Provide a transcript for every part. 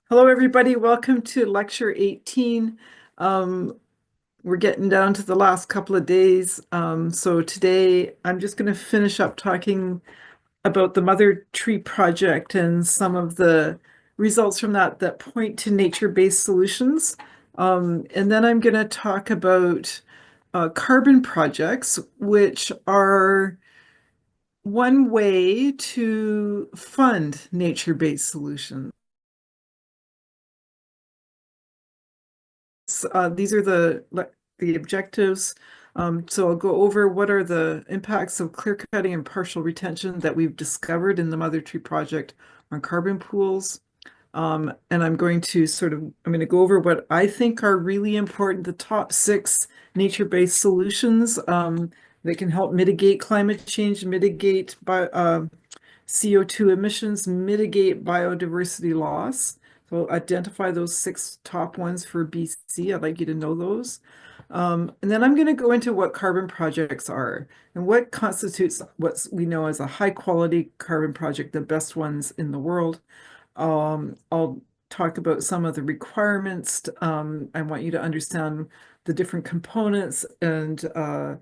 Hello, everybody. Welcome to Lecture 18. Um, we're getting down to the last couple of days. So today I'm just going to finish up talking about the Mother Tree Project and some of the results from that point to nature-based solutions. And then I'm going to talk about carbon projects, which are one way to fund nature-based solutions. These are the objectives. So I'll go over what are the impacts of clear cutting and partial retention that we've discovered in the Mother Tree Project on carbon pools. And I'm going to go over what I think are really important, the top 6 nature-based solutions that can help mitigate climate change, mitigate CO2 emissions, mitigate biodiversity loss. So identify those 6 top ones for BC. I'd like you to know those. And then I'm going to go into what carbon projects are and what constitutes what we know as a high quality carbon project, the best ones in the world. I'll talk about some of the requirements. I want you to understand the different components and the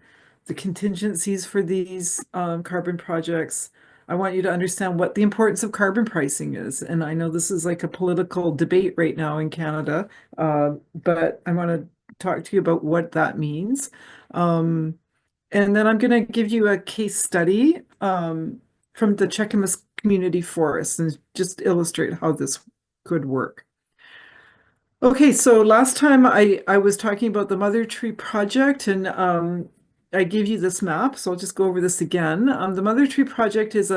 contingencies for these carbon projects. I want you to understand what the importance of carbon pricing is. And I know this is like a political debate right now in Canada, but I want to talk to you about what that means. And then I'm going to give you a case study from the Cheakamus Community Forest and just illustrate how this could work. Okay, so last time I was talking about the Mother Tree Project, and I gave you this map, so I'll just go over this again. The Mother Tree Project is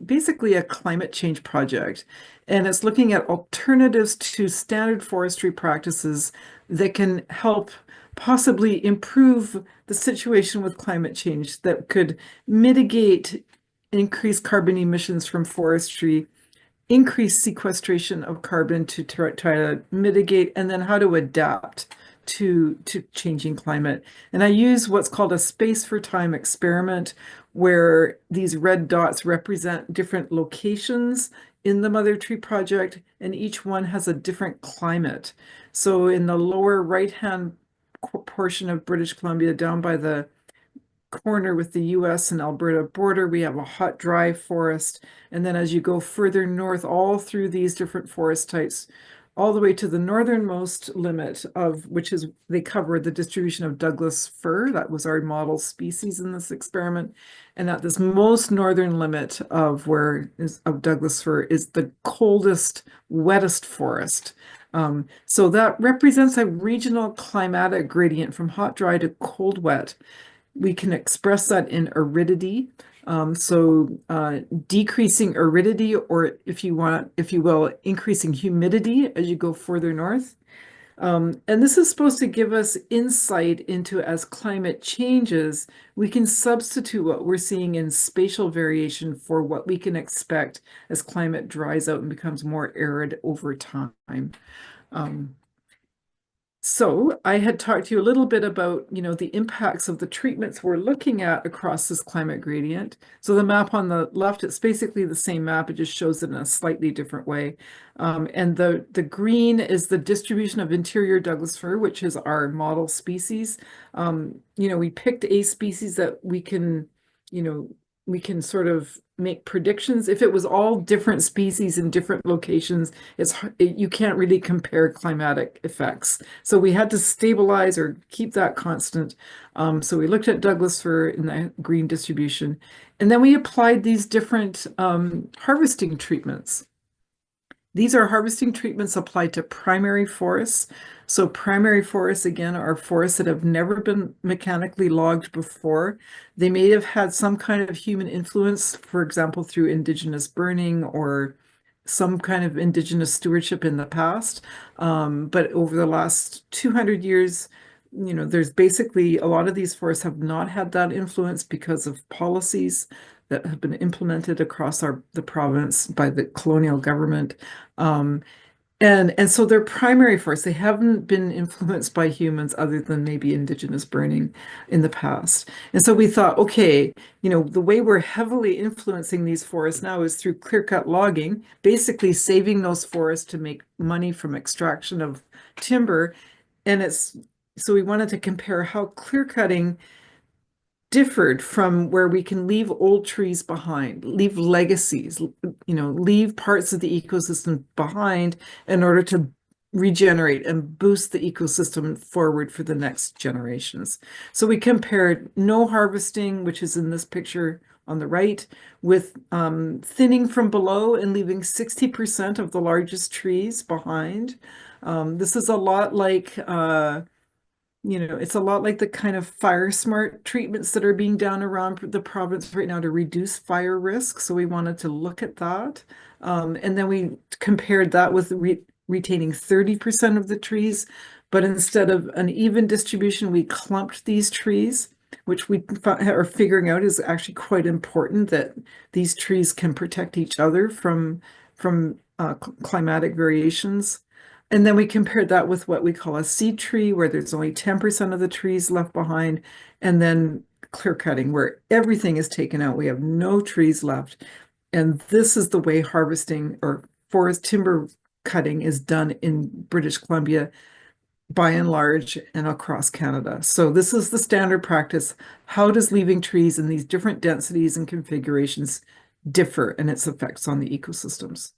basically a climate change project, and it's looking at alternatives to standard forestry practices that can help possibly improve the situation with climate change that could mitigate increased carbon emissions from forestry, increase sequestration of carbon to try to mitigate, and then how to adapt to changing climate. And I use what's called a space for time experiment, where these red dots represent different locations in the Mother Tree Project, and each one has a different climate. So in the lower right-hand portion of British Columbia, down by the corner with the US and Alberta border, we have a hot, dry forest. And then as you go further north, all through these different forest types, all the way to the northernmost limit of which is they cover the distribution of Douglas fir. That was our model species in this experiment. And at this most northern limit of Douglas fir is the coldest, wettest forest. So that represents a regional climatic gradient from hot, dry to cold, wet. We can express that in aridity. Decreasing aridity, or if you will, increasing humidity as you go further north. And this is supposed to give us insight into, as climate changes, we can substitute what we're seeing in spatial variation for what we can expect as climate dries out and becomes more arid over time. So I had talked to you a little bit about, the impacts of the treatments we're looking at across this climate gradient. So the map on the left, it's basically the same map. It just shows it in a slightly different way. And the green is the distribution of interior Douglas fir, which is our model species. We picked a species that we can sort of make predictions. If it was all different species in different locations, you can't really compare climatic effects. So we had to stabilize or keep that constant. So we looked at Douglas fir in the green distribution, and then we applied these different harvesting treatments. These are harvesting treatments applied to primary forests. So primary forests, again, are forests that have never been mechanically logged before. They may have had some kind of human influence, for example, through indigenous burning or some kind of indigenous stewardship in the past. But over the last 200 years, there's basically a lot of these forests have not had that influence because of policies that have been implemented across the province by the colonial government. And And so they're primary forests. They haven't been influenced by humans other than maybe indigenous burning in the past. And so we thought, okay, the way we're heavily influencing these forests now is through clear-cut logging, basically saving those forests to make money from extraction of timber. And so we wanted to compare how clear-cutting differed from where we can leave old trees behind, leave legacies, leave parts of the ecosystem behind in order to regenerate and boost the ecosystem forward for the next generations. So we compared no harvesting, which is in this picture on the right, with thinning from below and leaving 60% of the largest trees behind. This is a lot like it's a lot like the kind of fire smart treatments that are being done around the province right now to reduce fire risk. So we wanted to look at that. And then we compared that with retaining 30% of the trees. But instead of an even distribution, we clumped these trees, which we are figuring out is actually quite important, that these trees can protect each other from climatic variations. And then we compared that with what we call a seed tree, where there's only 10% of the trees left behind, and then clear cutting, where everything is taken out. We have no trees left. And this is the way harvesting or forest timber cutting is done in British Columbia, by and large, and across Canada. So this is the standard practice. How does leaving trees in these different densities and configurations differ in its effects on the ecosystems?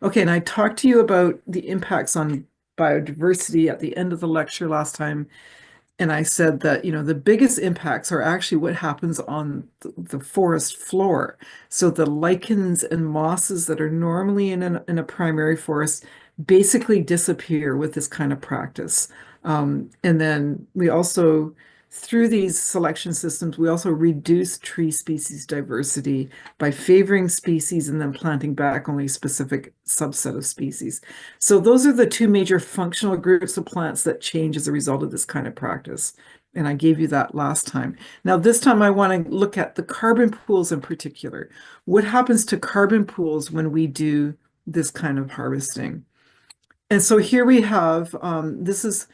Okay, and I talked to you about the impacts on biodiversity at the end of the lecture last time. And I said that, the biggest impacts are actually what happens on the forest floor. So the lichens and mosses that are normally in a primary forest basically disappear with this kind of practice. And then we also, through these selection systems, we also reduce tree species diversity by favoring species and then planting back only a specific subset of species. So those are the two major functional groups of plants that change as a result of this kind of practice. And I gave you that last time. Now, this time I want to look at the carbon pools in particular. What happens to carbon pools when we do this kind of harvesting? And so here we have, this is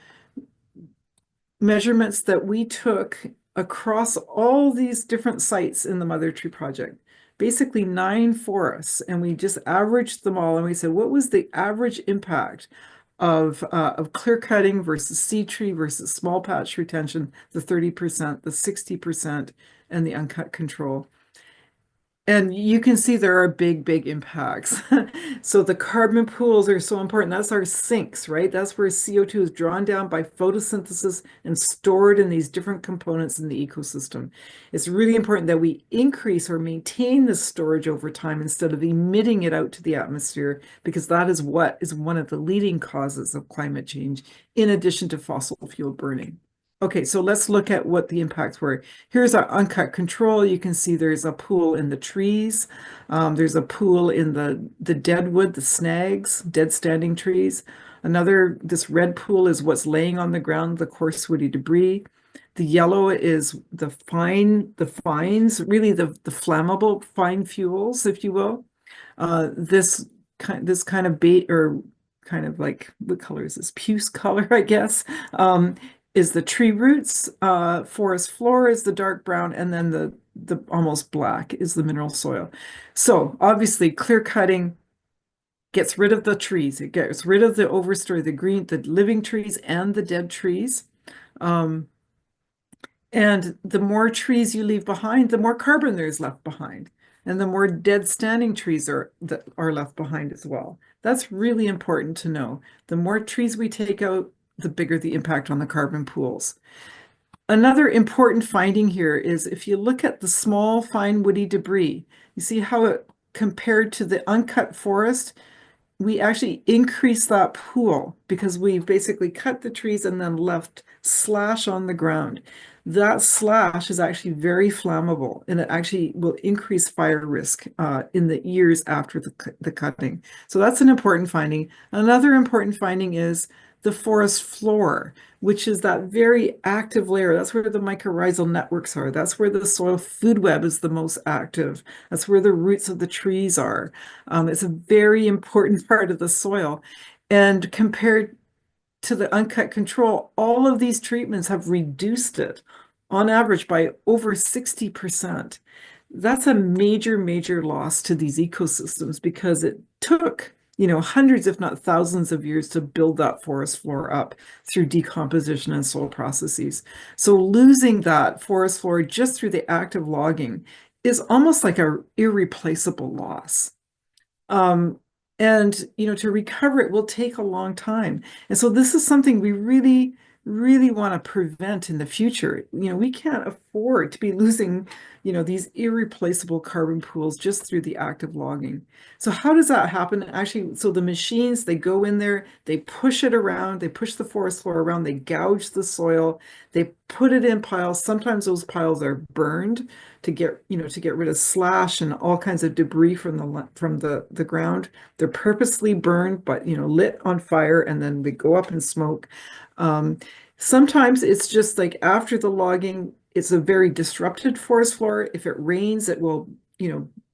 measurements that we took across all these different sites in the Mother Tree Project, basically 9 forests, and we just averaged them all, and we said, what was the average impact of clear cutting versus seed tree versus small patch retention, the 30%, the 60%, and the uncut control. And you can see there are big, big impacts. So the carbon pools are so important. That's our sinks, right? That's where CO2 is drawn down by photosynthesis and stored in these different components in the ecosystem. It's really important that we increase or maintain this storage over time instead of emitting it out to the atmosphere, because that is what is one of the leading causes of climate change, in addition to fossil fuel burning. Okay, so let's look at what the impacts were. Here's our uncut control. You can see there's a pool in the trees. There's a pool in the dead wood, the snags, dead standing trees. This red pool is what's laying on the ground, the coarse woody debris. The yellow is the fines, really the flammable fine fuels, if you will. This kind of bait, or kind of like, what color is this? Puce color, I guess. Is the tree roots, forest floor is the dark brown, and then the almost black is the mineral soil. So obviously clear cutting gets rid of the trees. It gets rid of the overstory, the living trees and the dead trees. And the more trees you leave behind, the more carbon there is left behind. And the more dead standing trees that are left behind as well. That's really important to know. The more trees we take out, the bigger the impact on the carbon pools. Another important finding here is if you look at the small, fine, woody debris, you see how it compared to the uncut forest, we actually increase that pool because we basically cut the trees and then left slash on the ground. That slash is actually very flammable, and it actually will increase fire risk in the years after the cutting. So that's an important finding. Another important finding is the forest floor, which is that very active layer. That's where the mycorrhizal networks are. That's where the soil food web is the most active. That's where the roots of the trees are. It's a very important part of the soil. And compared to the uncut control, all of these treatments have reduced it on average by over 60%. That's a major, major loss to these ecosystems because it took, hundreds, if not thousands of years to build that forest floor up through decomposition and soil processes. So losing that forest floor just through the act of logging is almost like a irreplaceable loss. Um, and to recover it will take a long time. And so this is something we really, really want to prevent in the future. We can't afford to be losing, these irreplaceable carbon pools just through the act of logging. So how does that happen? Actually, so the machines, they go in there, they push it around, they push the forest floor around, they gouge the soil, they put it in piles. Sometimes those piles are burned to get rid of slash and all kinds of debris from the ground. They're purposely burned, but lit on fire, and then they go up in smoke. Sometimes it's just like after the logging, it's a very disrupted forest floor. If it rains, it will,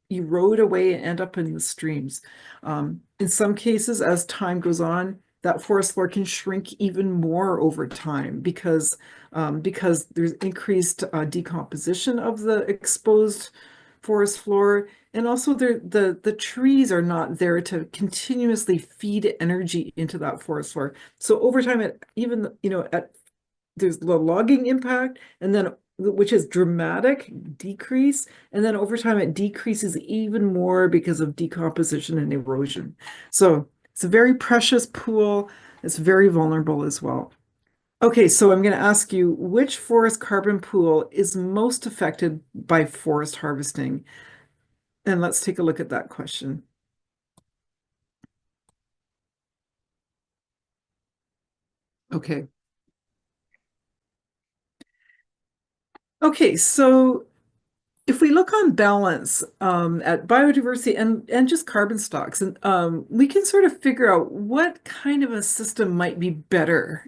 erode away and end up in the streams. In some cases, as time goes on, that forest floor can shrink even more over time because there's increased decomposition of the exposed forest floor. And also the trees are not there to continuously feed energy into that forest floor. So over time, there's the logging impact, and then which is dramatic decrease, and then over time it decreases even more because of decomposition and erosion. So it's a very precious pool. It's very vulnerable as well. Okay, so I'm going to ask you, which forest carbon pool is most affected by forest harvesting? And let's take a look at that question. Okay. Okay, so if we look on balance at biodiversity and just carbon stocks, and we can sort of figure out what kind of a system might be better,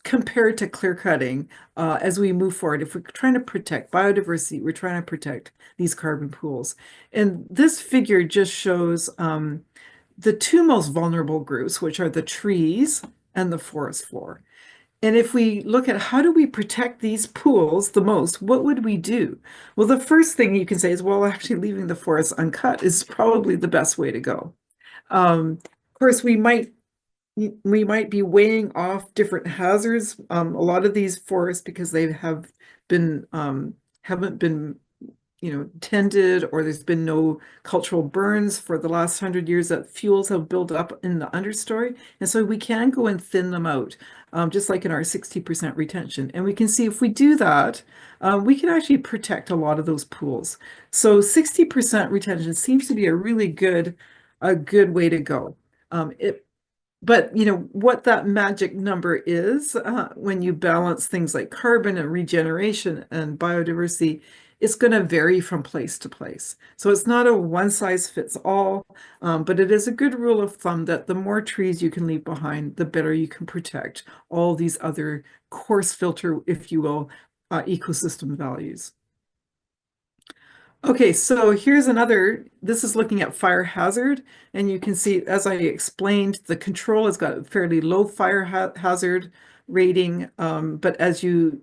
compared to clear cutting as we move forward. If we're trying to protect biodiversity, we're trying to protect these carbon pools. And this figure just shows the two most vulnerable groups, which are the trees and the forest floor. And if we look at how do we protect these pools the most, what would we do? Well, the first thing you can say is, well, actually leaving the forest uncut is probably the best way to go. Of course, we might be weighing off different hazards. A lot of these forests, because they haven't been tended, or there's been no cultural burns for the last 100 years, that fuels have built up in the understory. And so we can go and thin them out, just like in our 60% retention. And we can see if we do that, we can actually protect a lot of those pools. So 60% retention seems to be a good way to go. But what that magic number is, when you balance things like carbon and regeneration and biodiversity, it's going to vary from place to place. So it's not a one size fits all, but it is a good rule of thumb that the more trees you can leave behind, the better you can protect all these other coarse filter, if you will, ecosystem values. Okay, so this is looking at fire hazard, and you can see, as I explained, the control has got a fairly low fire hazard rating, but as you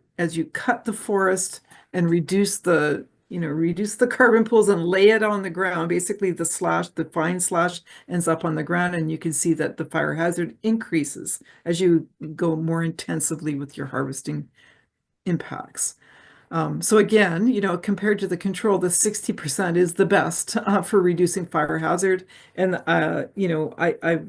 cut the forest and reduce the carbon pools and lay it on the ground, basically the fine slash ends up on the ground, and you can see that the fire hazard increases as you go more intensively with your harvesting impacts. So again, compared to the control, the 60% is the best for reducing fire hazard. And, I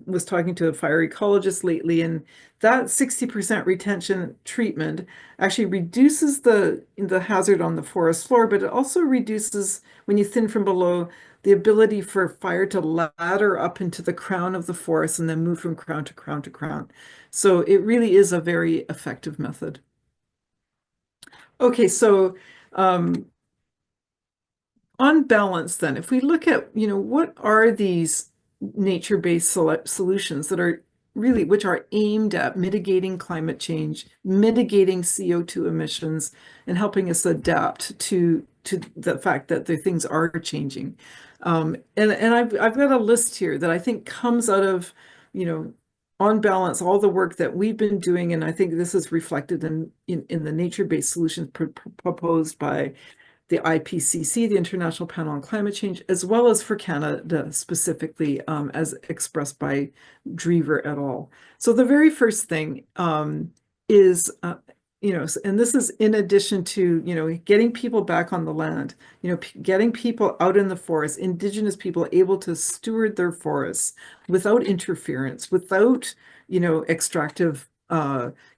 was talking to a fire ecologist lately, and that 60% retention treatment actually reduces the hazard on the forest floor, but it also reduces, when you thin from below, the ability for fire to ladder up into the crown of the forest and then move from crown to crown to crown. So it really is a very effective method. Okay, so on balance then, if we look at, what are these nature-based solutions that are which are aimed at mitigating climate change, mitigating CO2 emissions, and helping us adapt to the fact that the things are changing. And I've got a list here that I think comes out of on balance, all the work that we've been doing, and I think this is reflected in the nature-based solutions proposed by the IPCC, the International Panel on Climate Change, as well as for Canada specifically, as expressed by Drever et al. So the very first thing is, and this is in addition to, getting people back on the land, getting people out in the forest, Indigenous people able to steward their forests without interference, without, extractive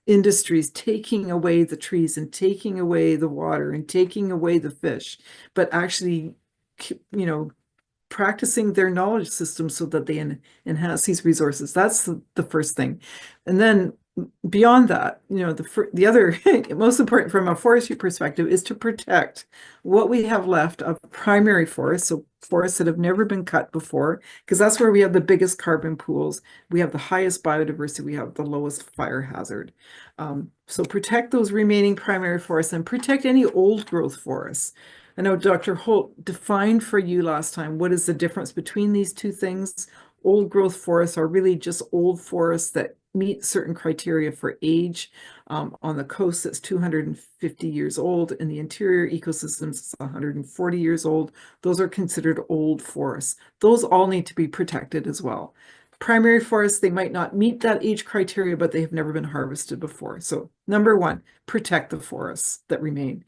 industries taking away the trees and taking away the water and taking away the fish, but actually, practicing their knowledge system so that they enhance these resources. That's the first thing. And then beyond that, the other most important from a forestry perspective is to protect what we have left of primary forests, so forests that have never been cut before, because that's where we have the biggest carbon pools, we have the highest biodiversity, we have the lowest fire hazard. So protect those remaining primary forests and protect any old growth forests. I know Dr. Holt defined for you last time what is the difference between these two things. Old growth forests are really just old forests that meet certain criteria for age. On the coast, it's 250 years old. In the interior ecosystems, it's 140 years old. Those are considered old forests. Those all need to be protected as well. Primary forests, they might not meet that age criteria, but they have never been harvested before. So number one, protect the forests that remain.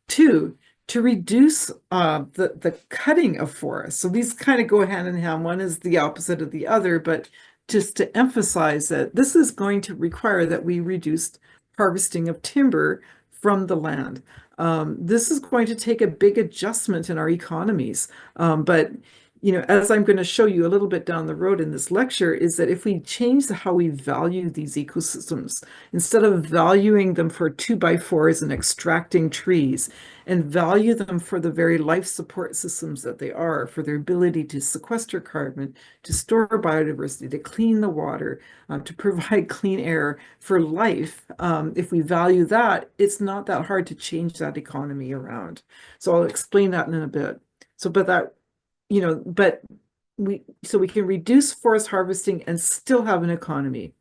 Two, to reduce the cutting of forests. So these kind of go hand in hand. One is the opposite of the other, but just to emphasize that this is going to require that we reduce harvesting of timber from the land. This is going to take a big adjustment in our economies. But as I'm going to show you a little bit down the road in this lecture, is that if we change how we value these ecosystems, instead of valuing them for 2x4s and extracting trees, and value them for the very life support systems that they are, for their ability to sequester carbon, to store biodiversity, to clean the water, to provide clean air for life. If we value that, it's not that hard to change that economy around. So I'll explain that in a bit. So, but we can reduce forest harvesting and still have an economy.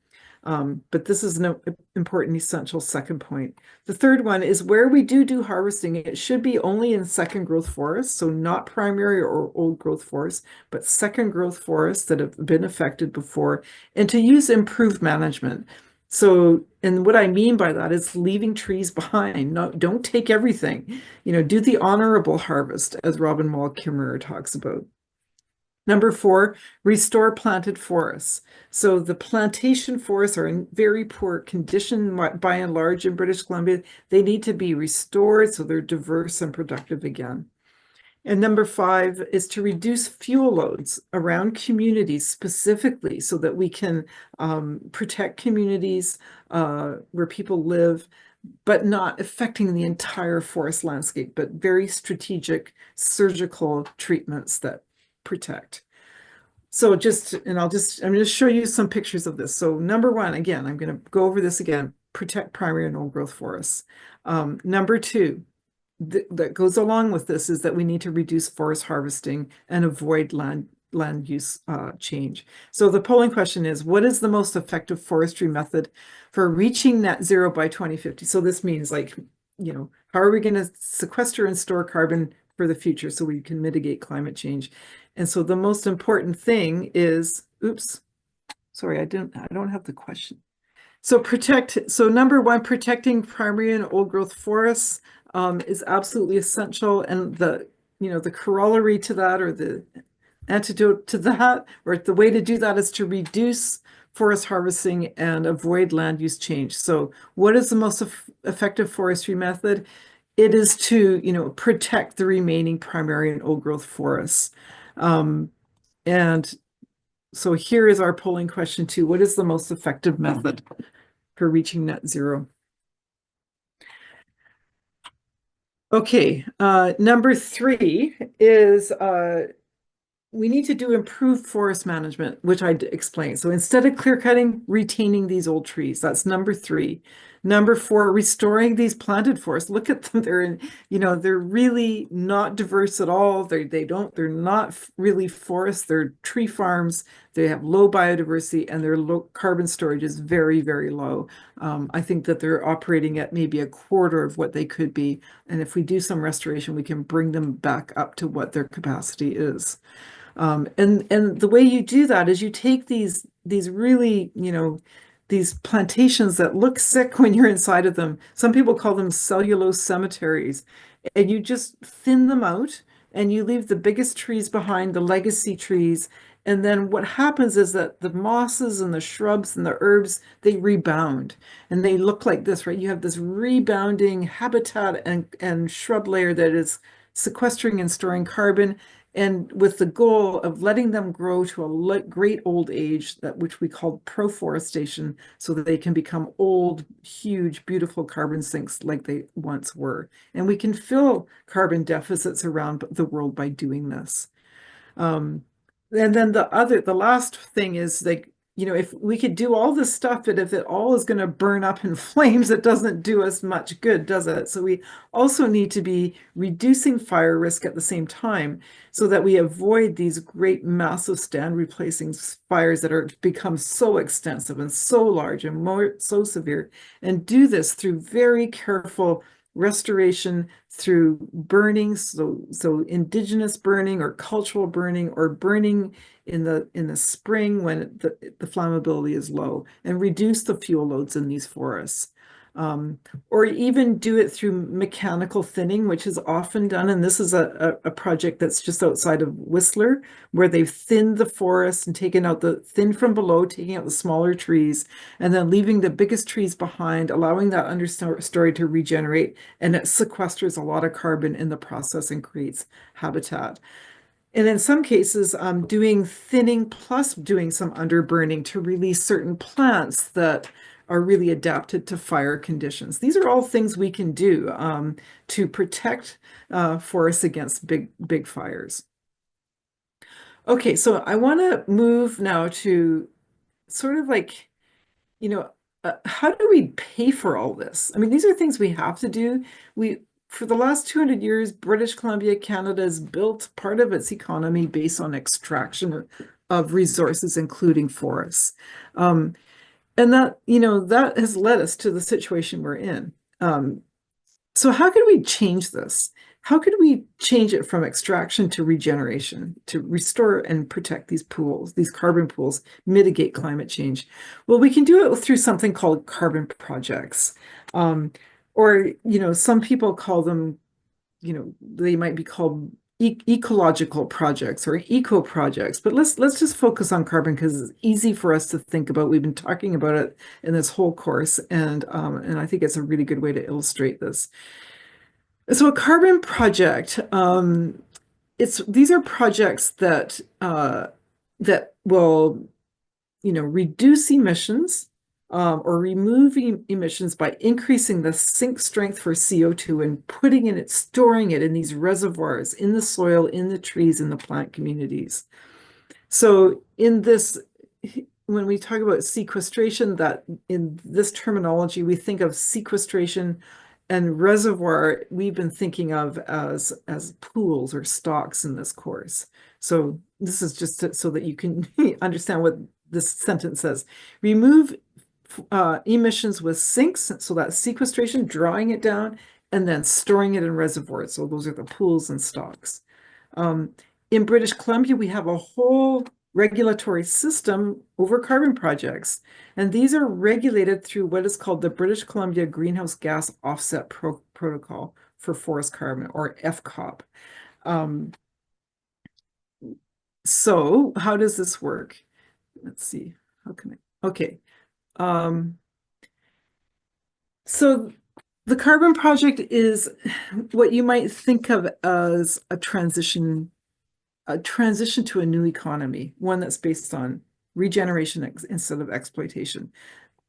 But this is an important, essential second point. The third one is where we do harvesting, it should be only in second growth forests, so not primary or old growth forests, but second growth forests that have been affected before, and to use improved management. So, and what I mean by that is leaving trees behind. No, don't take everything. Do the honorable harvest, as Robin Wall Kimmerer talks about. Number 4, restore planted forests. So the plantation forests are in very poor condition by and large in British Columbia. They need to be restored so they're diverse and productive again. And number 5 is to reduce fuel loads around communities specifically so that we can protect communities where people live, but not affecting the entire forest landscape, but very strategic surgical treatments that protect. So I'm going to show you some pictures of this. So number 1, again, I'm going to go over this again, protect primary and old growth forests. Number 2, that goes along with this is that we need to reduce forest harvesting and avoid land use change. So the polling question is, what is the most effective forestry method for reaching net zero by 2050? So this means how are we going to sequester and store carbon for the future so we can mitigate climate change? And so the most important thing is, sorry, I don't have the question. So number 1, protecting primary and old growth forests is absolutely essential. And the corollary to that, or the antidote to that, or the way to do that, is to reduce forest harvesting and avoid land use change. So what is the most effective forestry method? It is to, protect the remaining primary and old growth forests. And so here is our polling question 2. What is the most effective method for reaching net zero? Okay, number 3 is we need to do improved forest management, which I explained. So instead of clear cutting, retaining these old trees. That's number 3. Number four, restoring these planted forests. Look at them. They're really not diverse at all. They're not really forests. They're tree farms. They have low biodiversity and their low carbon storage is very, very low. I think that they're operating at maybe a quarter of what they could be. And if we do some restoration, we can bring them back up to what their capacity is. And the way you do that is you take these really, these plantations that look sick when you're inside of them. Some people call them cellulose cemeteries, and you just thin them out and you leave the biggest trees behind, the legacy trees. And then what happens is that the mosses and the shrubs and the herbs, they rebound and they look like this, right? You have this rebounding habitat and shrub layer that is sequestering and storing carbon, and with the goal of letting them grow to a great old age, which we call proforestation, so that they can become old, huge, beautiful carbon sinks like they once were. And we can fill carbon deficits around the world by doing this. Um, and then the last thing is like, if we could do all this stuff, but if it all is going to burn up in flames, it doesn't do us much good, does it? So we also need to be reducing fire risk at the same time so that we avoid these great massive stand replacing fires that are become so extensive and so large and so severe, and do this through very careful restoration through burning, so indigenous burning or cultural burning or burning in the spring when the flammability is low, and reduce the fuel loads in these forests. Or even do it through mechanical thinning, which is often done. And this is a project that's just outside of Whistler, where they've thinned the forest and taken out thin from below, taking out the smaller trees, and then leaving the biggest trees behind, allowing that understory to regenerate. And it sequesters a lot of carbon in the process and creates habitat. And in some cases, doing thinning plus doing some underburning to release certain plants that are really adapted to fire conditions. These are all things we can do to protect forests against big fires. Okay, so I want to move now to sort of like, how do we pay for all this? I mean, these are things we have to do. For the last 200 years, British Columbia, Canada has built part of its economy based on extraction of resources, including forests. And that has led us to the situation we're in. So how could we change this? How could we change it from extraction to regeneration, to restore and protect these pools, these carbon pools, mitigate climate change? Well, we can do it through something called carbon projects. Or, some people call them, they might be called ecological projects or eco projects, but let's just focus on carbon because it's easy for us to think about. We've been talking about it in this whole course, and I think it's a really good way to illustrate this. So a carbon project, these are projects that that will, reduce emissions or removing emissions by increasing the sink strength for CO2 and storing it in these reservoirs, in the soil, in the trees, in the plant communities. So when we talk about sequestration, that in this terminology, we think of sequestration and reservoir we've been thinking of as pools or stocks in this course. So this is just so that you can understand what this sentence says. Remove emissions with sinks, so that's sequestration, drawing it down, and then storing it in reservoirs. So those are the pools and stocks. In British Columbia, we have a whole regulatory system over carbon projects, and these are regulated through what is called the British Columbia Greenhouse Gas Offset Protocol for Forest Carbon, or FCOP. So how does this work? Let's see. How can I? Okay. So the carbon project is what you might think of as a transition to a new economy, one that's based on regeneration instead of exploitation.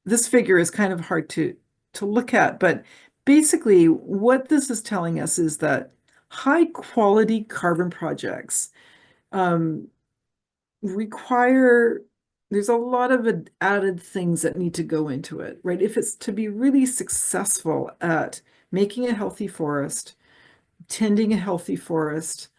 This figure is kind of hard to look at, but basically what this is telling us is that high quality carbon projects require there's a lot of added things that need to go into it, right? If it's to be really successful at making a healthy forest, tending a healthy forest,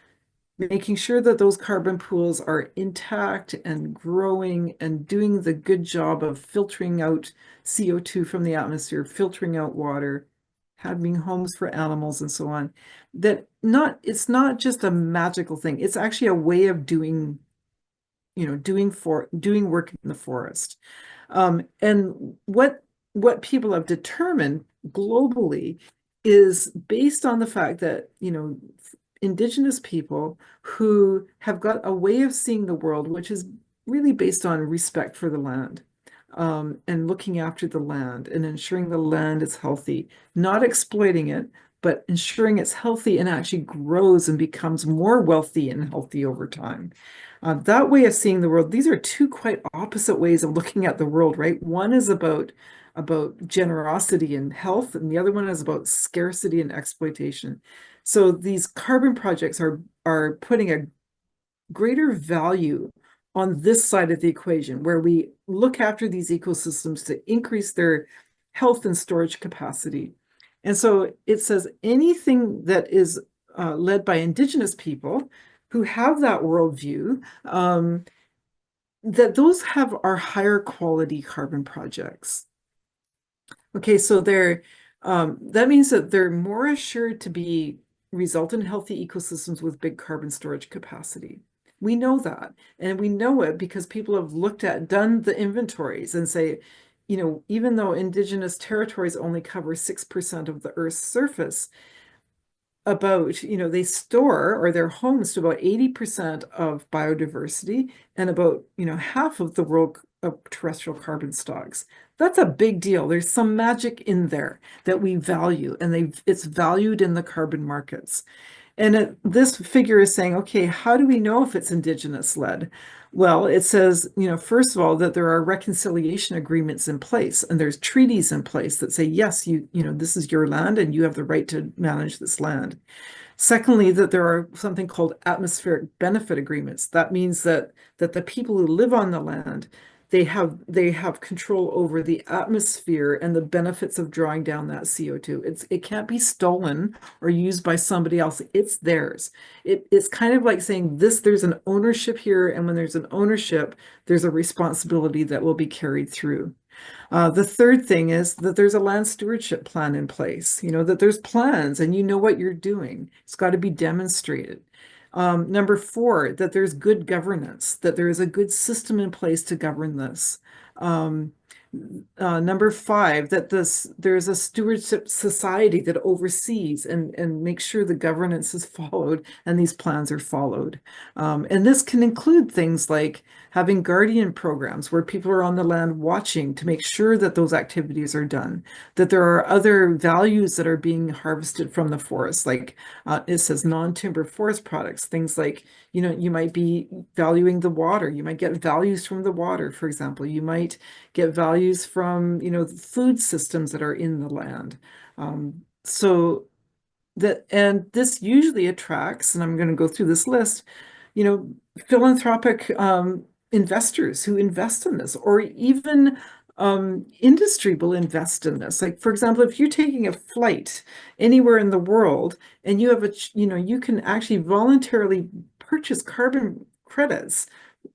making sure that those carbon pools are intact and growing and doing the good job of filtering out CO2 from the atmosphere, filtering out water, having homes for animals and so on, that not it's not just a magical thing. It's actually a way of doing, doing work in the forest. And what people have determined globally is based on the fact that, indigenous people who have got a way of seeing the world, which is really based on respect for the land, and looking after the land and ensuring the land is healthy, not exploiting it, but ensuring it's healthy and actually grows and becomes more wealthy and healthy over time. That way of seeing the world, these are two quite opposite ways of looking at the world, right? One is about generosity and health, and the other one is about scarcity and exploitation. So these carbon projects are putting a greater value on this side of the equation, where we look after these ecosystems to increase their health and storage capacity. And so it says anything that is led by Indigenous people who have that worldview, that those are higher quality carbon projects. Okay, so that means that they're more assured to result in healthy ecosystems with big carbon storage capacity. We know that, and we know it because people have done the inventories and say, even though indigenous territories only cover 6% of the Earth's surface, they store, or they're homes to about 80% of biodiversity and about, half of the world of terrestrial carbon stocks. That's a big deal. There's some magic in there that we value, and it's valued in the carbon markets. And this figure is saying, okay, how do we know if it's indigenous led? Well, it says, first of all, that there are reconciliation agreements in place, and there's treaties in place that say, yes, this is your land and you have the right to manage this land. Secondly, that there are something called atmospheric benefit agreements. That means that the people who live on the land, they have control over the atmosphere and the benefits of drawing down that CO2. It can't be stolen or used by somebody else. It's theirs. It's kind of like saying there's an ownership here, and when there's an ownership, there's a responsibility that will be carried through. The third thing is that there's a land stewardship plan in place, that there's plans and you know what you're doing. It's got to be demonstrated. Number four, that there's good governance, that there is a good system in place to govern this. Number five, that there's a stewardship society that oversees and makes sure the governance is followed and these plans are followed. And this can include things like having guardian programs where people are on the land watching to make sure that those activities are done, that there are other values that are being harvested from the forest, like it says non-timber forest products, things like, you might be valuing the water. You might get values from the water, for example. You might get values from, the food systems that are in the land. And this usually attracts, and I'm going to go through this list, philanthropic investors who invest in this, or even industry will invest in this. Like, for example, if you're taking a flight anywhere in the world and you can actually voluntarily purchase carbon credits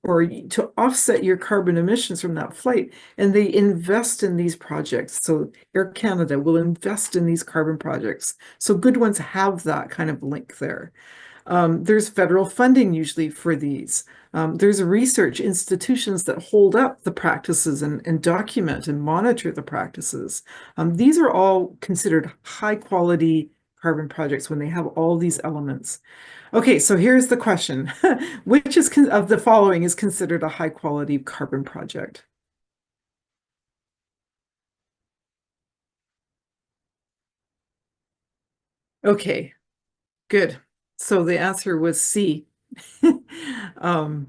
or to offset your carbon emissions from that flight, and they invest in these projects. So Air Canada will invest in these carbon projects. So good ones have that kind of link there. There's federal funding usually for these. There's research institutions that hold up the practices and document and monitor the practices. These are all considered high quality carbon projects when they have all these elements. Okay, so here's the question. Which of the following is considered a high quality carbon project? Okay, good. So the answer was C. Um,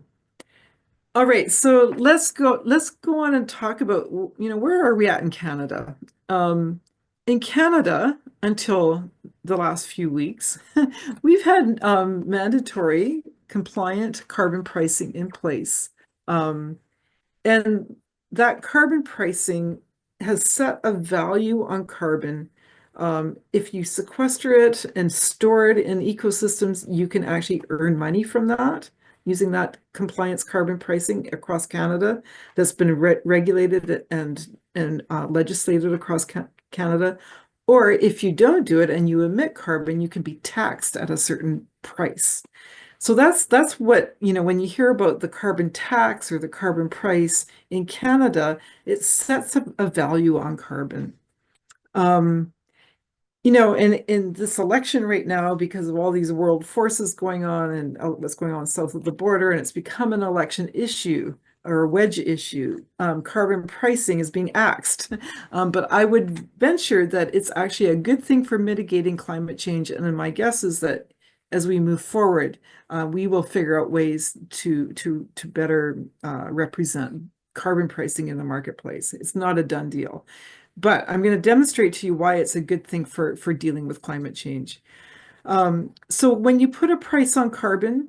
all right, so let's go on and talk about, where are we at in Canada? In Canada, until the last few weeks, we've had mandatory compliant carbon pricing in place. Um, And that carbon pricing has set a value on carbon. If you sequester it and store it in ecosystems, you can actually earn money from that using that compliance carbon pricing across Canada that's been regulated and legislated across Canada. Or if you don't do it and you emit carbon, you can be taxed at a certain price. So that's what, when you hear about the carbon tax or the carbon price in Canada, it sets a value on carbon. Um, in this election right now, because of all these world forces going on and what's going on south of the border, and it's become an election issue or a wedge issue, carbon pricing is being axed. But I would venture that it's actually a good thing for mitigating climate change. And then my guess is that as we move forward, we will figure out ways to better represent carbon pricing in the marketplace. It's not a done deal. But I'm going to demonstrate to you why it's a good thing for dealing with climate change. So when you put a price on carbon,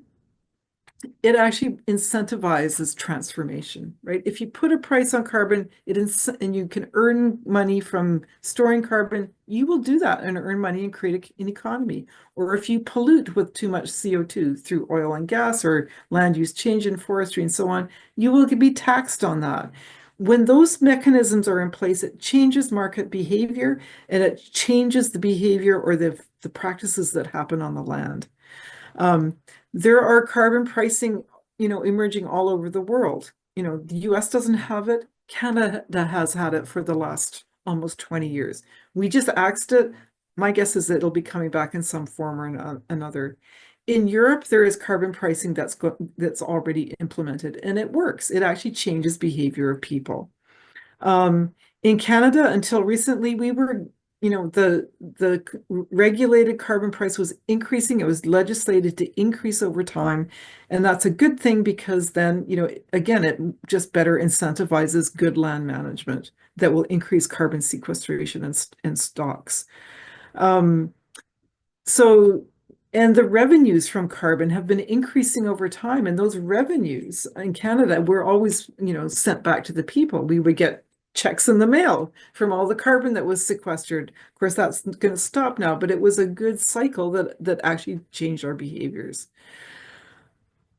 it actually incentivizes transformation, right? If you put a price on carbon, and you can earn money from storing carbon, you will do that and earn money and create an economy. Or if you pollute with too much CO2 through oil and gas or land use change in forestry and so on, you will be taxed on that. When those mechanisms are in place, it changes market behavior and it changes the behavior or the practices that happen on the land. There are carbon pricing, emerging all over the world. The US doesn't have it. Canada has had it for the last almost 20 years. We just axed it. My guess is that it'll be coming back in some form or another. In Europe, there is carbon pricing that's already implemented, and it works. It actually changes behavior of people. In Canada, until recently, we were, the regulated carbon price was increasing. It was legislated to increase over time, and that's a good thing because then, again, it just better incentivizes good land management that will increase carbon sequestration and stocks. Um, so, and the revenues from carbon have been increasing over time. And those revenues in Canada were always, sent back to the people. We would get checks in the mail from all the carbon that was sequestered. Of course, that's going to stop now, but it was a good cycle that actually changed our behaviors.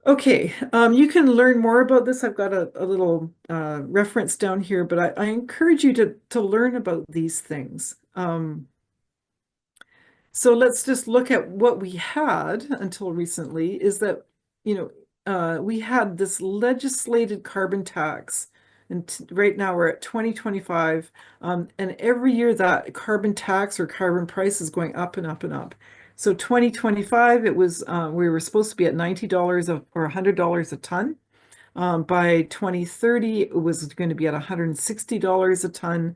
Okay, you can learn more about this. I've got a little reference down here, but I encourage you to learn about these things. So let's just look at what we had until recently is that, we had this legislated carbon tax. And right now we're at 2025. And every year that carbon tax or carbon price is going up and up and up. So 2025, it was we were supposed to be at $90 or $100 a ton. By 2030, it was going to be at $160 a ton.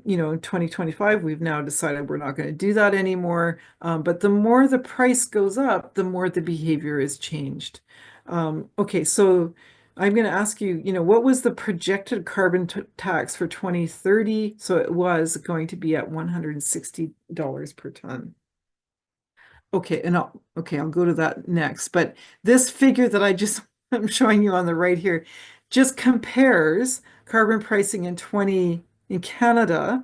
In 2025, we've now decided we're not going to do that anymore. But the more the price goes up, the more the behavior is changed. Okay, so I'm going to ask you, what was the projected carbon tax for 2030? So it was going to be at $160 per ton. Okay, I'll go to that next. But this figure that I'm showing you on the right here just compares carbon pricing in Canada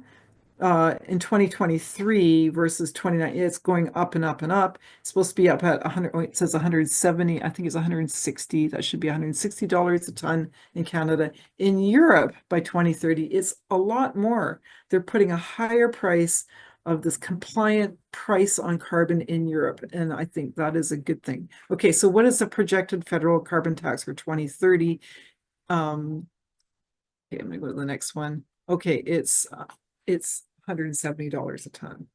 in 2023 versus 29. It's going up and up and up. It's supposed to be up at 100. It says 170. I think it's 160. That should be $160 a ton in Canada. In Europe by 2030, it's a lot more. They're putting a higher price of this compliant price on carbon in Europe. And I think that is a good thing. Okay, so what is the projected federal carbon tax for 2030? Okay, I'm gonna go to the next one. Okay, it's $170 a ton.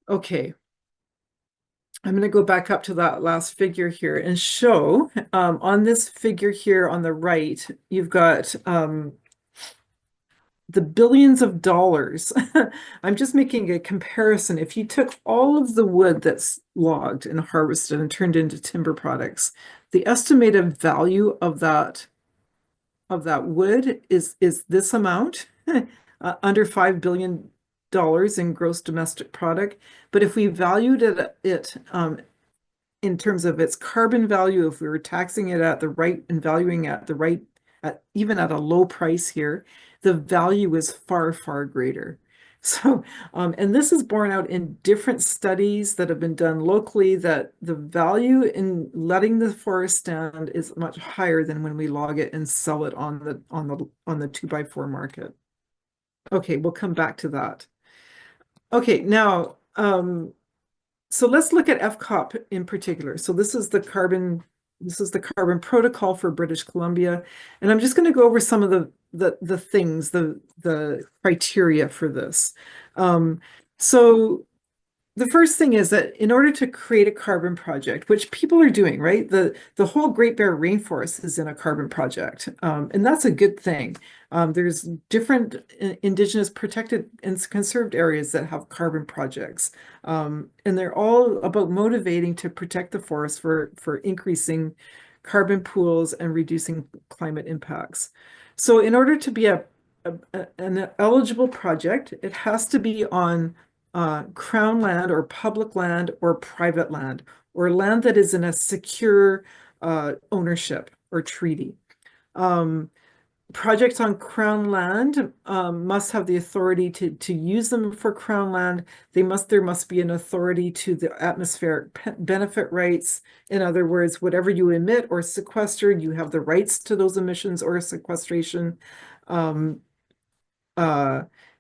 Okay, I'm going to go back up to that last figure here and show on this figure here on the right, you've got the billions of dollars. I'm just making a comparison. If you took all of the wood that's logged and harvested and turned into timber products, the estimated value of that wood is this amount, under $5 billion in gross domestic product. But if we valued it in terms of its carbon value, if we were taxing it at the right and valuing at the right, at even at a low price here, the value is far, far greater. So, and this is borne out in different studies that have been done locally, that the value in letting the forest stand is much higher than when we log it and sell it on the 2x4 market. Okay, we'll come back to that. Okay, now so let's look at FCOP in particular. So this is the carbon protocol for British Columbia, and I'm just going to go over some of the things, the criteria for this. So the first thing is that in order to create a carbon project, which people are doing, right? The whole Great Bear Rainforest is in a carbon project, and that's a good thing. There's different indigenous protected and conserved areas that have carbon projects, and they're all about motivating to protect the forest for increasing carbon pools and reducing climate impacts. So in order to be an eligible project, it has to be on Crown land or public land or private land, or land that is in a secure ownership or treaty. Projects on Crown land must have the authority to use them for Crown land. There must be an authority to the atmospheric benefit rights. In other words, whatever you emit or sequester, you have the rights to those emissions or sequestration.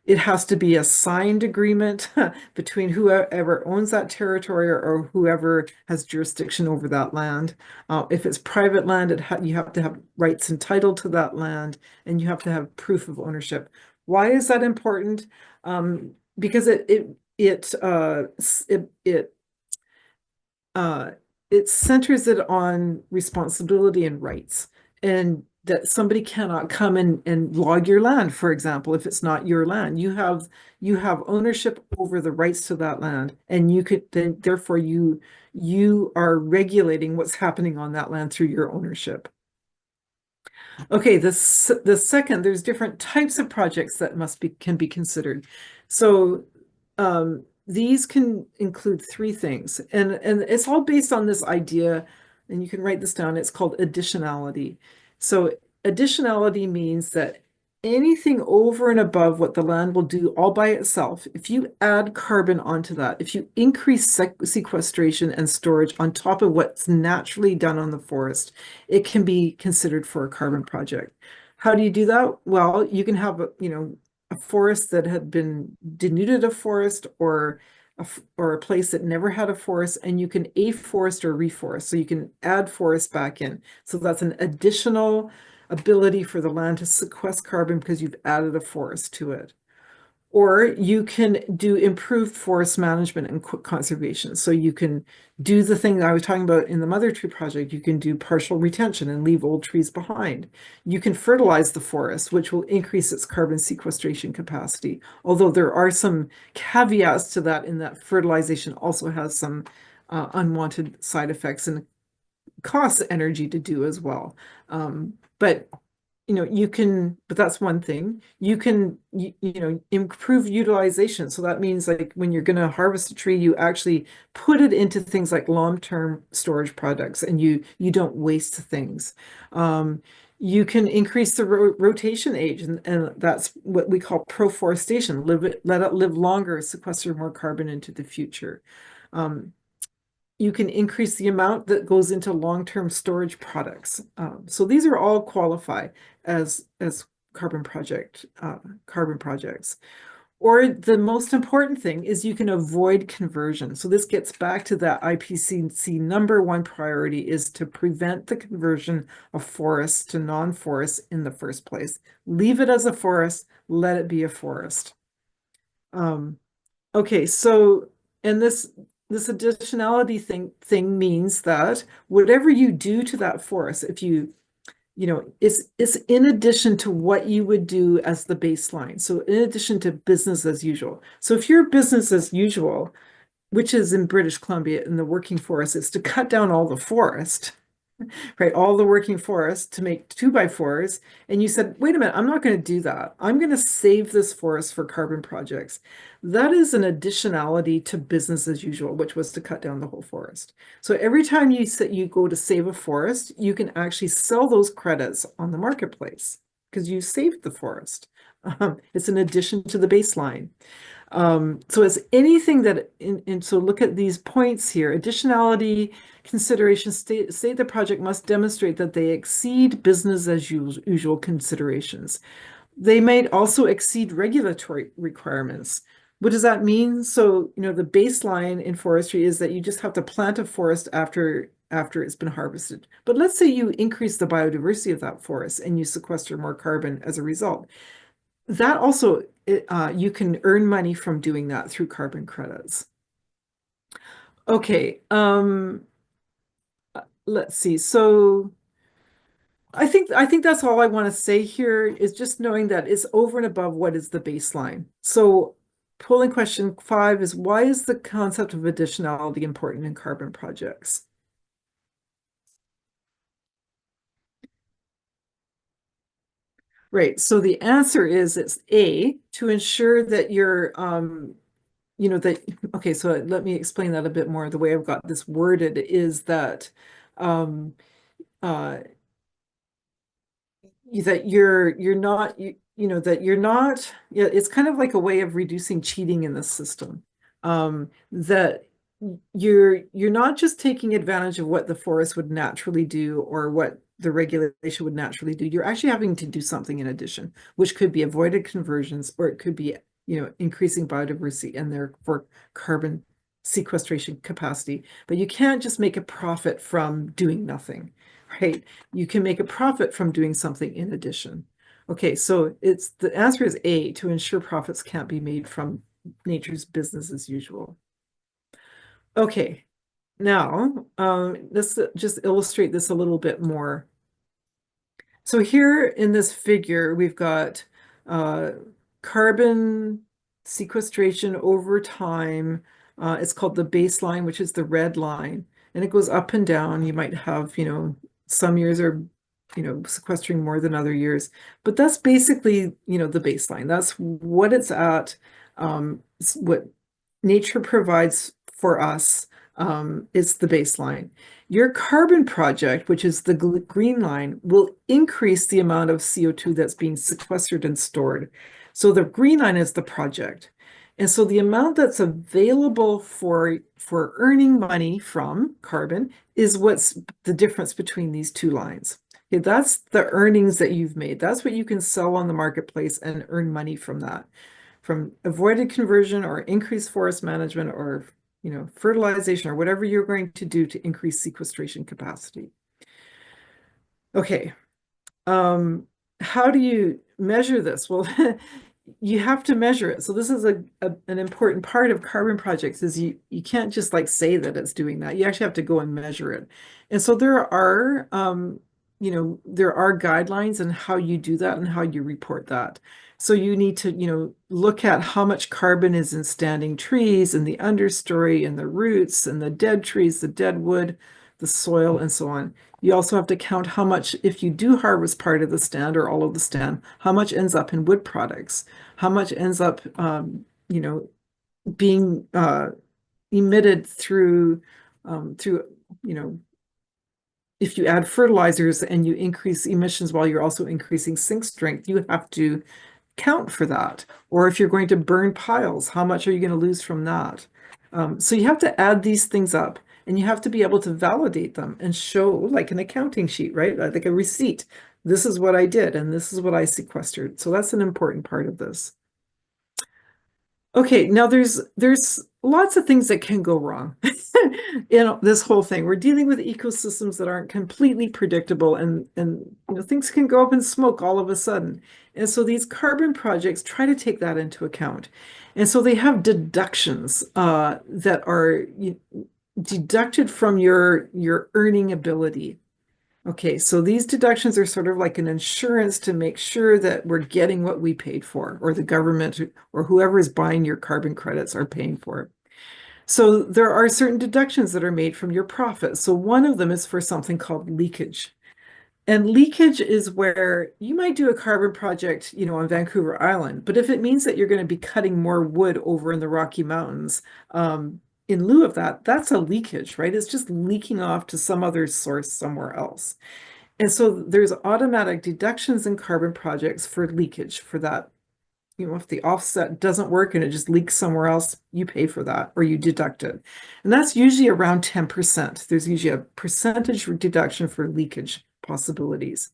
It has to be a signed agreement between whoever owns that territory or whoever has jurisdiction over that land. If it's private land, you have to have rights entitled to that land, and you have to have proof of ownership. Why is that important? Because it centers it on responsibility and rights, and that somebody cannot come and log your land, for example, if it's not your land. You have ownership over the rights to that land, and therefore you are regulating what's happening on that land through your ownership. Okay, the second, there's different types of projects that can be considered. So these can include three things, and it's all based on this idea, and you can write this down. It's called additionality. So additionality means that anything over and above what the land will do all by itself, if you add carbon onto that, if you increase sequestration and storage on top of what's naturally done on the forest, it can be considered for a carbon project. How do you do that? Well, you can have a forest that had been denuded of forest, or a place that never had a forest, and you can afforest or reforest. So you can add forest back in. So that's an additional ability for the land to sequester carbon because you've added a forest to it. Or you can do improved forest management and conservation. So you can do the thing that I was talking about in the Mother Tree Project. You can do partial retention and leave old trees behind. You can fertilize the forest, which will increase its carbon sequestration capacity. Although there are some caveats to that, in that fertilization also has some unwanted side effects and costs energy to do as well. But but that's one thing. You can improve utilization. So that means, like, when you're going to harvest a tree, you actually put it into things like long-term storage products, and you don't waste things. You can increase the rotation age, and that's what we call proforestation. Let it live longer, sequester more carbon into the future. You can increase the amount that goes into long-term storage products. So these are all qualify as carbon projects. Or the most important thing is you can avoid conversion. So this gets back to that IPCC #1 priority, is to prevent the conversion of forests to non-forests in the first place. Leave it as a forest, let it be a forest. Okay, so, and this additionality thing means that whatever you do to that forest, if it's in addition to what you would do as the baseline. So in addition to business as usual. So if your business as usual, which is in British Columbia in the working forest, is to cut down all the forest, right? All the working forest to make 2x4s. And you said, wait a minute, I'm not going to do that. I'm going to save this forest for carbon projects. That is an additionality to business as usual, which was to cut down the whole forest. So every time you go to save a forest, you can actually sell those credits on the marketplace because you saved the forest. It's an addition to the baseline. So it's anything that, so look at these points here. Additionality considerations state the project must demonstrate that they exceed business as usual considerations. They might also exceed regulatory requirements. What does that mean? So, the baseline in forestry is that you just have to plant a forest after it's been harvested. But let's say you increase the biodiversity of that forest and you sequester more carbon as a result. That also, you can earn money from doing that through carbon credits. Okay, let's see. So I think that's all I want to say here is just knowing that it's over and above what is the baseline. So polling question 5 is, why is the concept of additionality important in carbon projects? Right. So the answer is it's A, to ensure that you're okay, so let me explain that a bit more. The way I've got this worded is that um uh that you're not that you're not, yeah, it's kind of like a way of reducing cheating in the system. That you're not just taking advantage of what the forest would naturally do or what the regulation would naturally do. You're actually having to do something in addition, which could be avoided conversions, or it could be, increasing biodiversity and therefore carbon sequestration capacity. But you can't just make a profit from doing nothing, right? You can make a profit from doing something in addition. Okay, so the answer is A, to ensure profits can't be made from nature's business as usual. Okay, now let's just illustrate this a little bit more. So here in this figure, we've got uh, carbon sequestration over time. It's called the baseline, which is the red line, and it goes up and down. You might have, some years are, sequestering more than other years, but that's basically, the baseline. That's what it's at. It's what nature provides for us. Is the baseline. Your carbon project, which is the green line, will increase the amount of CO2 that's being sequestered and stored. So the green line is the project. And so the amount that's available for earning money from carbon is what's the difference between these two lines. Okay, that's the earnings that you've made. That's what you can sell on the marketplace and earn money from that, from avoided conversion or increased forest management or fertilization or whatever you're going to do to increase sequestration capacity. Okay. How do you measure this? Well, you have to measure it. So this is an important part of carbon projects is you can't just like say that it's doing that. You actually have to go and measure it. And so there are there are guidelines on how you do that and how you report that. So you need to, look at how much carbon is in standing trees and the understory and the roots and the dead trees, the dead wood, the soil, and so on. You also have to count how much, if you do harvest part of the stand or all of the stand, how much ends up in wood products, how much ends up, being emitted through, you know, if you add fertilizers and you increase emissions while you're also increasing sink strength, you have to count for that. Or if you're going to burn piles, how much are you going to lose from that? So you have to add these things up and you have to be able to validate them and show like an accounting sheet, right? Like a receipt. This is what I did and this is what I sequestered. So that's an important part of this. Okay, now there's lots of things that can go wrong. This whole thing. We're dealing with ecosystems that aren't completely predictable and things can go up in smoke all of a sudden. And so these carbon projects try to take that into account. And so they have deductions that are deducted from your earning ability. Okay, so these deductions are sort of like an insurance to make sure that we're getting what we paid for, or the government or whoever is buying your carbon credits are paying for it. So there are certain deductions that are made from your profit. So one of them is for something called leakage. And leakage is where you might do a carbon project, on Vancouver Island, but if it means that you're going to be cutting more wood over in the Rocky Mountains, in lieu of that, that's a leakage, right? It's just leaking off to some other source somewhere else. And so there's automatic deductions in carbon projects for leakage for that. If the offset doesn't work and it just leaks somewhere else, you pay for that or you deduct it. And that's usually around 10%. There's usually a percentage deduction for leakage possibilities.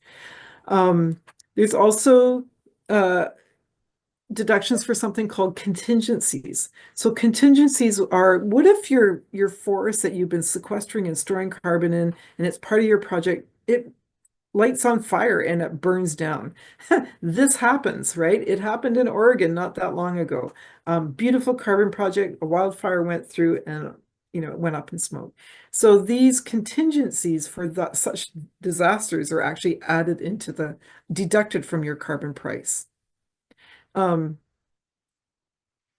There's also deductions for something called contingencies. So contingencies are, what if your forest that you've been sequestering and storing carbon in, and it's part of your project, it lights on fire and it burns down. This happens, right? It happened in Oregon not that long ago. Beautiful carbon project, a wildfire went through and it went up in smoke. So these contingencies for such disasters are actually added into deducted from your carbon price. So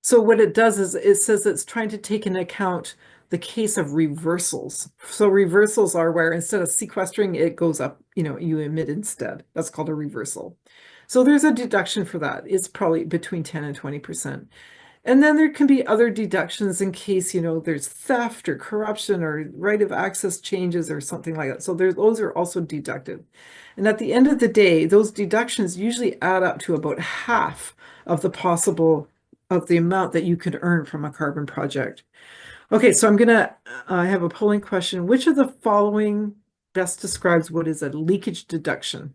what it does is it says it's trying to take into account the case of reversals. So reversals are where instead of sequestering, it goes up, you emit instead. That's called a reversal. So there's a deduction for that. It's probably between 10 and 20%. And then there can be other deductions in case, there's theft or corruption or right of access changes or something like that. So those are also deducted. And at the end of the day, those deductions usually add up to about half of the amount that you could earn from a carbon project. Okay, so I have a polling question. Which of the following best describes what is a leakage deduction?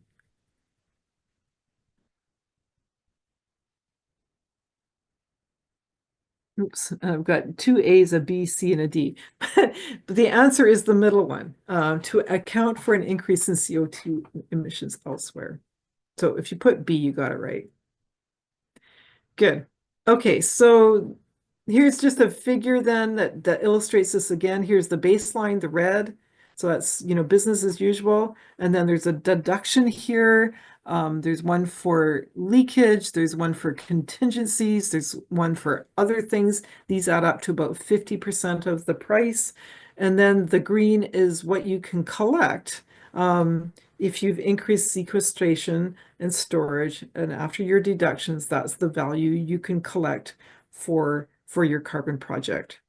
Oops, I've got two A's, a B, C, and a D. But the answer is the middle one, to account for an increase in CO2 emissions elsewhere. So if you put B, you got it right. Good. Okay, so here's just a figure then that illustrates this again. Here's the baseline, the red. So that's, business as usual. And then there's a deduction here. There's one for leakage. There's one for contingencies. There's one for other things. These add up to about 50% of the price. And then the green is what you can collect. If you've increased sequestration and storage, and after your deductions, that's the value you can collect for your carbon project.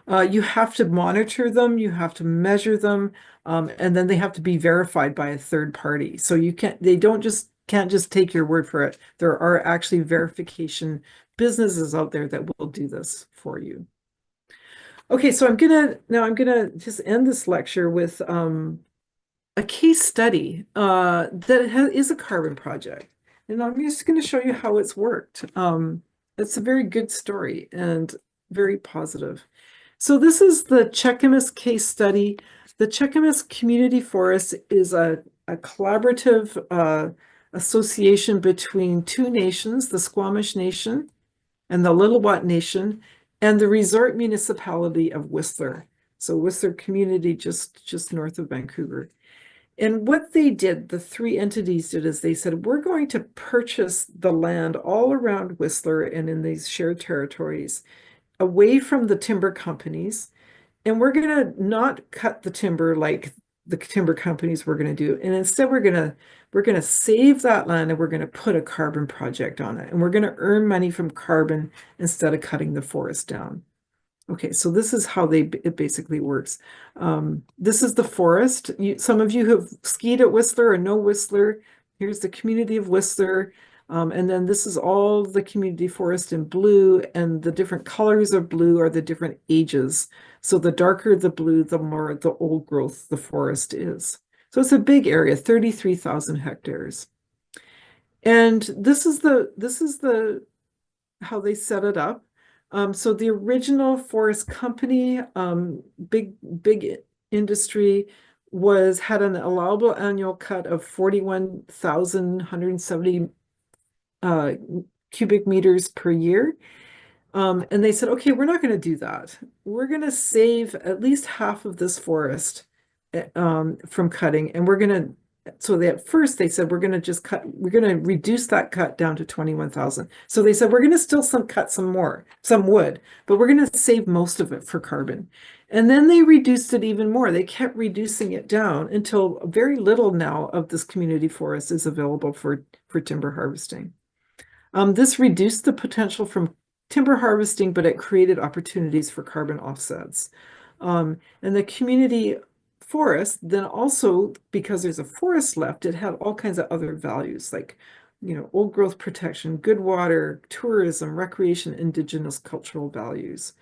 You have to monitor them, you have to measure them, and then they have to be verified by a third party. So can't just take your word for it. There are actually verification businesses out there that will do this for you. Okay, so I'm gonna just end this lecture with a case study that is a carbon project. And I'm just going to show you how it's worked. It's a very good story and very positive. So this is the Cheakamus case study. The Cheakamus Community Forest is a collaborative association between two nations, the Squamish Nation and the Lillooet Nation, and the resort municipality of Whistler. So Whistler community just north of Vancouver. And what they did, the three entities did, is they said, we're going to purchase the land all around Whistler and in these shared territories away from the timber companies. And we're going to not cut the timber like the timber companies were going to do. And instead, we're going to save that land and we're going to put a carbon project on it. And we're going to earn money from carbon instead of cutting the forest down. Okay, so this is how it basically works. This is the forest. Some of you have skied at Whistler or know Whistler. Here's the community of Whistler. And then this is all the community forest in blue, and the different colors of blue are the different ages. So the darker the blue, the more the old growth the forest is. So it's a big area, 33,000 hectares. And this is the how they set it up. So the original forest company, big industry, had an allowable annual cut of 41,170 cubic meters per year. And they said, okay, we're not going to do that. We're going to save at least half of this forest from cutting, and we're going to So at first they said, we're going to just we're going to reduce that cut down to 21,000. So they said, we're going to still cut some more, some wood, but we're going to save most of it for carbon. And then they reduced it even more. They kept reducing it down until very little now of this community forest is available for timber harvesting. This reduced the potential from timber harvesting, but it created opportunities for carbon offsets. And the community forest then also, because there's a forest left, it had all kinds of other values like, old growth protection, good water, tourism, recreation, indigenous cultural values.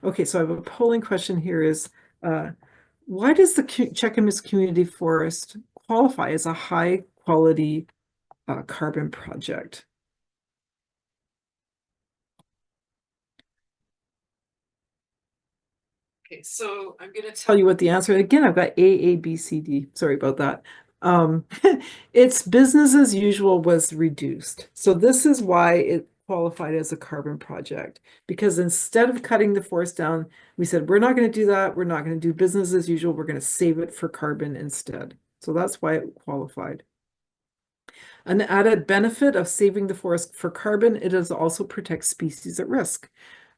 Okay, so I have a polling question here is, why does the Cheakamus Community Forest qualify as a high quality carbon project? Okay, so I'm going to tell you what the answer is. Again, I've got A, B, C, D. Sorry about that. It's business as usual was reduced. So this is why it qualified as a carbon project, because instead of cutting the forest down, we said, we're not going to do that. We're not going to do business as usual. We're going to save it for carbon instead. So that's why it qualified. An added benefit of saving the forest for carbon, it is also protect species at risk.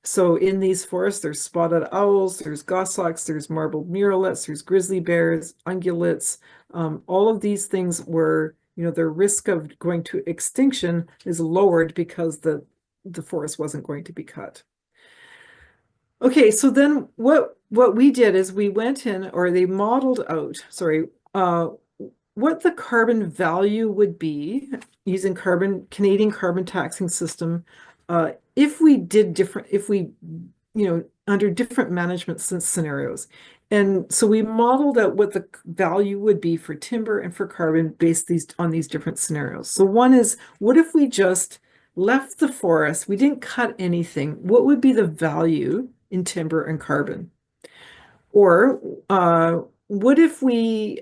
So in these forests, there's spotted owls, there's goshawks, there's marbled murrelets, there's grizzly bears, ungulates. All of these things were, their risk of going to extinction is lowered because the forest wasn't going to be cut. Okay, so then what we did is we went in, or they modeled out, sorry, what the carbon value would be using Canadian carbon taxing system if we did different, under different management scenarios. And so we modeled out what the value would be for timber and for carbon based on these different scenarios. So one is, what if we just left the forest, we didn't cut anything, what would be the value in timber and carbon? Or what if we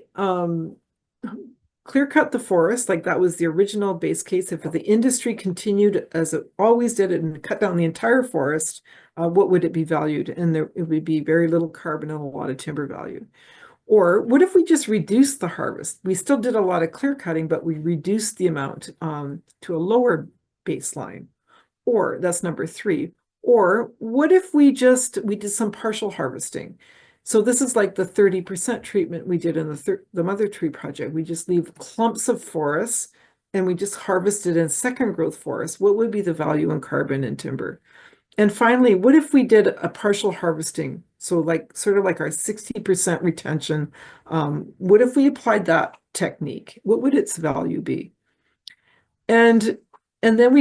clear cut the forest, like that was the original base case? If the industry continued as it always did and cut down the entire forest, what would it be valued? And it would be very little carbon and a lot of timber value. Or what if we just reduced the harvest? We still did a lot of clear cutting, but we reduced the amount to a lower baseline. Or that's number 3. Or what if we did some partial harvesting? So this is like the 30% treatment we did in the Mother Tree project. We just leave clumps of forests and we just harvested in second growth forests. What would be the value in carbon and timber? And finally, what if we did a partial harvesting? So sort of like our 60% retention. What if we applied that technique? What would its value be? And then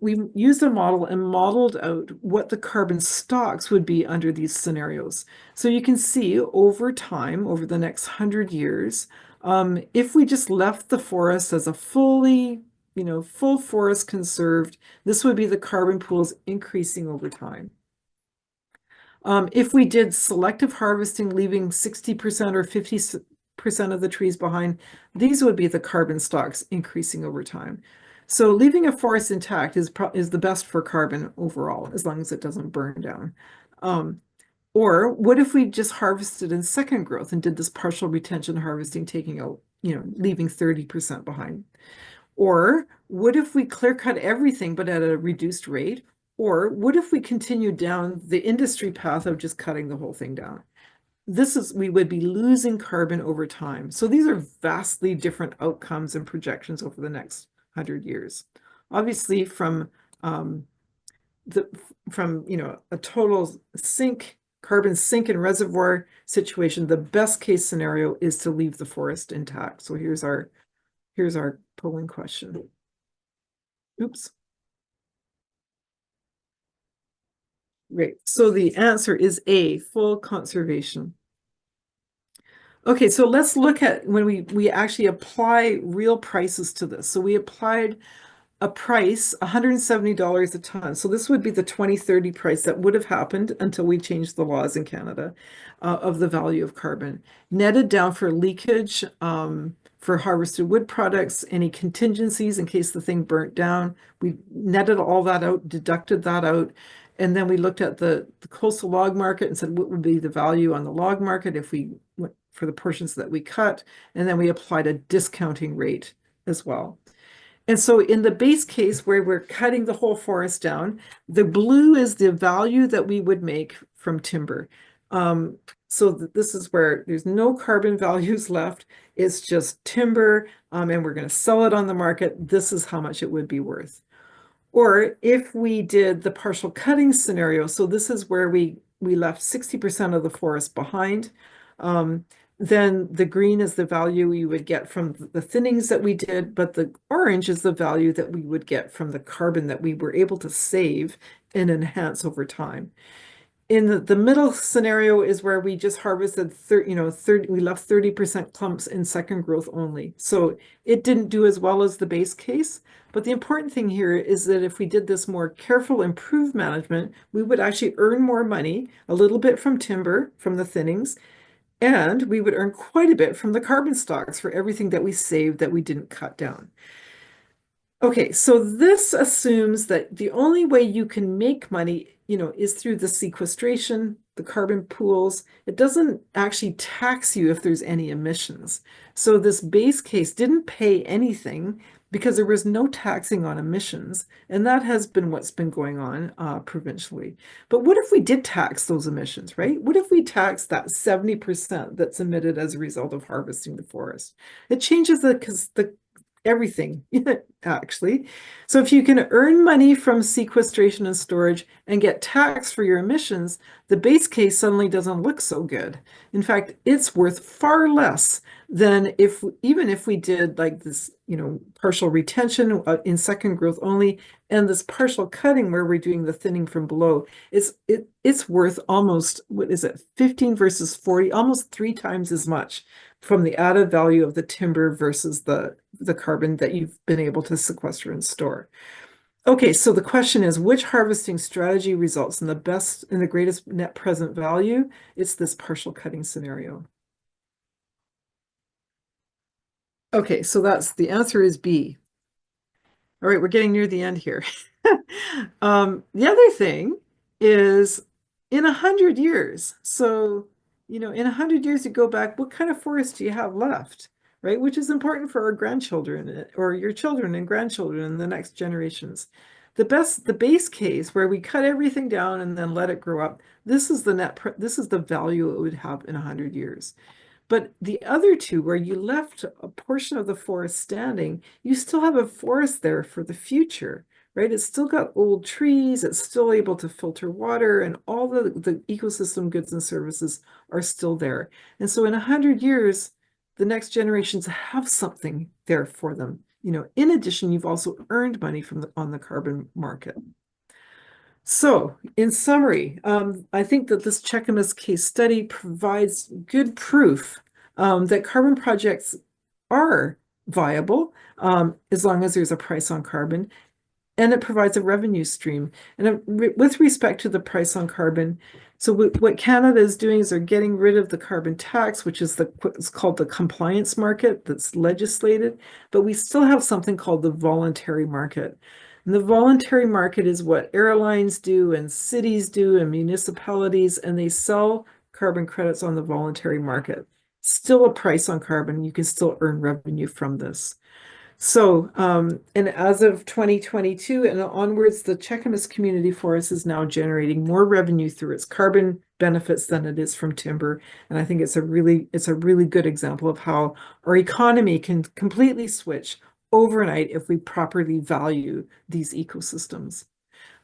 we used a model and modeled out what the carbon stocks would be under these scenarios. So you can see over time, over the next 100 years, if we just left the forest as a full forest conserved, this would be the carbon pools increasing over time. If we did selective harvesting, leaving 60% or 50% of the trees behind, these would be the carbon stocks increasing over time. So leaving a forest intact is the best for carbon overall, as long as it doesn't burn down. Or what if we just harvested in second growth and did this partial retention harvesting, taking out, leaving 30% behind? Or what if we clear cut everything, but at a reduced rate? Or what if we continue down the industry path of just cutting the whole thing down? We would be losing carbon over time. So these are vastly different outcomes and projections over the next 100 years. Obviously, from a total carbon sink and reservoir situation, the best case scenario is to leave the forest intact. So here's our polling question. Oops. Great. So the answer is A, full conservation. Okay, so let's look at when we actually apply real prices to this. So we applied a price, $170 a ton. So this would be the 2030 price that would have happened until we changed the laws in Canada of the value of carbon. Netted down for leakage, for harvested wood products, any contingencies in case the thing burnt down. We netted all that out, deducted that out. And then we looked at the coastal log market and said, what would be the value on the log market if we went for the portions that we cut, and then we applied a discounting rate as well. And so in the base case where we're cutting the whole forest down, the blue is the value that we would make from timber. So this is where there's no carbon values left. It's just timber, and we're going to sell it on the market. This is how much it would be worth. Or if we did the partial cutting scenario, so this is where we left 60% of the forest behind, then the green is the value we would get from the thinnings that we did, but the orange is the value that we would get from the carbon that we were able to save and enhance over time. In the middle scenario is where we just harvested 30, we left 30% clumps in second growth only. So it didn't do as well as the base case. But the important thing here is that if we did this more careful, improved management, we would actually earn more money, a little bit from timber, from the thinnings, and we would earn quite a bit from the carbon stocks for everything that we saved that we didn't cut down. Okay, so this assumes that the only way you can make money, is through the sequestration, the carbon pools. It doesn't actually tax you if there's any emissions. So this base case didn't pay anything because there was no taxing on emissions. And that has been what's been going on provincially. But what if we did tax those emissions, right? What if we tax that 70% that's emitted as a result of harvesting the forest? It changes the everything, actually. So if you can earn money from sequestration and storage and get taxed for your emissions, the base case suddenly doesn't look so good. In fact, it's worth far less than even if we did like this, partial retention in second growth only, and this partial cutting where we're doing the thinning from below. It's worth almost, 15 versus 40, almost 3 times as much from the added value of the timber versus the carbon that you've been able to sequester and store. Okay, so the question is, which harvesting strategy results in the greatest net present value? It's this partial cutting scenario. Okay, so the answer is B. All right, we're getting near the end here. The other thing is in 100 years. So, in 100 years, you go back, what kind of forest do you have left, right? Which is important for our grandchildren or your children and grandchildren and the next generations. The base case where we cut everything down and then let it grow up, this is the value it would have in 100 years. But the other two, where you left a portion of the forest standing, you still have a forest there for the future, right? It's still got old trees, it's still able to filter water, and all the ecosystem goods and services are still there. And so in 100 years, the next generations have something there for them. In addition, you've also earned money on the carbon market. So, in summary, I think that this Cheakamus case study provides good proof that carbon projects are viable as long as there's a price on carbon, and it provides a revenue stream. And with respect to the price on carbon, so what Canada is doing is they're getting rid of the carbon tax, which is what's called the compliance market that's legislated, but we still have something called the voluntary market. And the voluntary market is what airlines do and cities do and municipalities, and they sell carbon credits on the voluntary market. Still a price on carbon, you can still earn revenue from this. So, and as of 2022 and onwards, the Cheakamus Community Forest is now generating more revenue through its carbon benefits than it is from timber. And I think it's a really good example of how our economy can completely switch overnight if we properly value these ecosystems.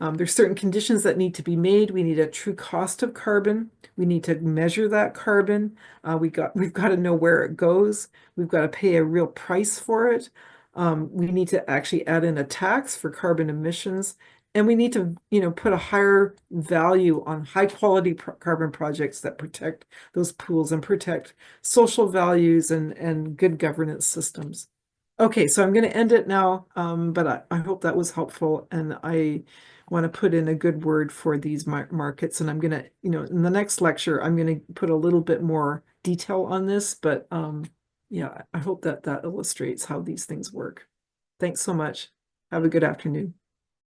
There's certain conditions that need to be made. We need a true cost of carbon. We need to measure that carbon. We've got to know where it goes. We've got to pay a real price for it. We need to actually add in a tax for carbon emissions. And we need to, put a higher value on high quality carbon projects that protect those pools and protect social values and good governance systems. Okay, so I'm going to end it now, but I hope that was helpful, and I want to put in a good word for these markets, and I'm going to, in the next lecture, I'm going to put a little bit more detail on this, but yeah, I hope that illustrates how these things work. Thanks so much. Have a good afternoon.